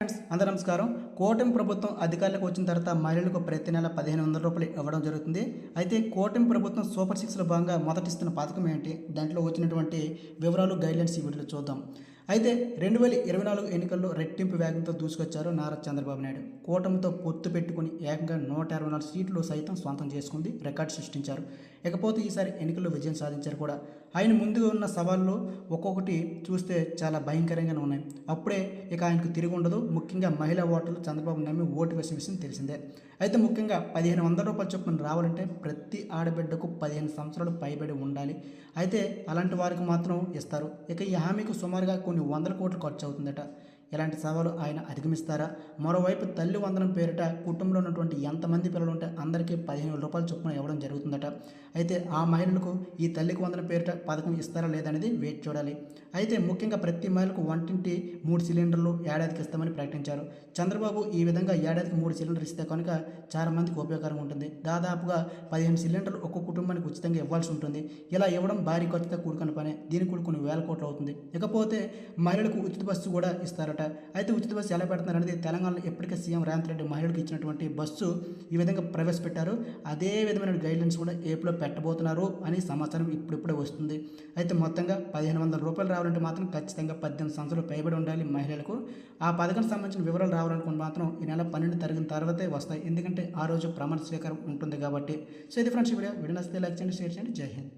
Friends అందరూ నమస్కారం. కూటమి ప్రభుత్వం అధికారంలోకి వచ్చిన తర్వాత మహిళలకు ప్రతి నెల 1500 రూపాయలు ఇవ్వడం జరుగుతుంది. అయితే కూటమి ప్రభుత్వం సూపర్ సిక్స్లో భాగంగా మొదటిస్తున్న పథకం ఏంటి, దాంట్లో వచ్చినటువంటి వివరాలు గైడ్లైన్స్ ఈ వీడియోలో చూద్దాం. అయితే 2024 ఎన్నికల్లో రెట్టింపు వేగంతో దూసుకొచ్చారు నారా చంద్రబాబు నాయుడు. కూటమితో పొత్తు పెట్టుకుని ఏకంగా 124 సీట్లు సైతం సొంతం చేసుకుంది, రికార్డు సృష్టించారు. ఇకపోతే ఈసారి ఎన్నికల్లో విజయం సాధించారు కూడా. ఆయన ముందుగా ఉన్న సవాళ్ళు ఒక్కొక్కటి చూస్తే చాలా భయంకరంగానే ఉన్నాయి. అప్పుడే ఇక ఆయనకు తిరిగి ఉండదు. ముఖ్యంగా మహిళా ఓటర్లు చంద్రబాబు నమ్మి ఓటు వేసిన విషయం తెలిసిందే. అయితే ముఖ్యంగా 1500 రూపాయల చొప్పున రావాలంటే ప్రతి ఆడబిడ్డకు 15 సంవత్సరాలు పైబడి ఉండాలి. అయితే అలాంటి వారికి మాత్రం ఇస్తారు. ఇక ఈ హామీకి సుమారుగా కొన్ని వందల కోట్లు ఖర్చు అవుతుందట. ఇలాంటి సవాలు ఆయన అధిగమిస్తారా? మరోవైపు తల్లి వందనం పేరిట కుటుంబంలో ఉన్నటువంటి ఎంతమంది పిల్లలు ఉంటే అందరికీ 15,000 రూపాయల చొప్పున ఇవ్వడం జరుగుతుందట. అయితే ఆ మహిళలకు ఈ తల్లికి వందనం పేరిట పథకం ఇస్తారా లేదనేది వేచి చూడాలి. అయితే ముఖ్యంగా ప్రతి మహిళకు వంటింటి 3 సిలిండర్లు ఏడాదికి ఇస్తామని ప్రకటించారు. చంద్రబాబు ఈ విధంగా ఏడాదికి 3 సిలిండర్లు ఇస్తే కనుక చాలా మందికి ఉపయోగకరంగా ఉంటుంది. దాదాపుగా 15 సిలిండర్లు ఒక్కొక్క కుటుంబానికి ఉచితంగా ఇవ్వాల్సి ఉంటుంది. ఇలా ఇవ్వడం భారీ ఖర్చుతో కూడుకున్న పనే. దీనికి కూడా కొన్ని వేల కోట్లు అవుతుంది. ఇకపోతే మహిళలకు ఉచిత బస్సు కూడా ఇస్తారట. అయితే ఉచిత బస్సు ఎలా పెడుతున్నారు అనేది తెలంగాణలో ఇప్పటికే సీఎం రేవంత్ రెడ్డి మహిళలకు ఇచ్చినటువంటి బస్సు ఈ విధంగా ప్రవేశపెట్టారు. అదే విధమైన గైడ్లైన్స్ కూడా ఏపీలో పెట్టబోతున్నారు అని సమాచారం ఇప్పుడిప్పుడే వస్తుంది. అయితే మొత్తంగా 1500 రూపాయలు రావాలంటే మాత్రం ఖచ్చితంగా 18 సంవత్సరాలు పైబడి ఉండాలి మహిళలకు. ఆ పథకానికి సంబంధించిన వివరాలు రావాలనుకుంటే మాత్రం ఈ నెల 12 తరగతి తర్వాతే వస్తాయి. ఎందుకంటే ఆ రోజు ప్రమాణ స్వీకారం ఉంటుంది కాబట్టి. సో ఇది ఫ్రెండ్స్, వీడియో నచ్చితే లైక్ చేయండి, షేర్ చేయండి. జై హింద్.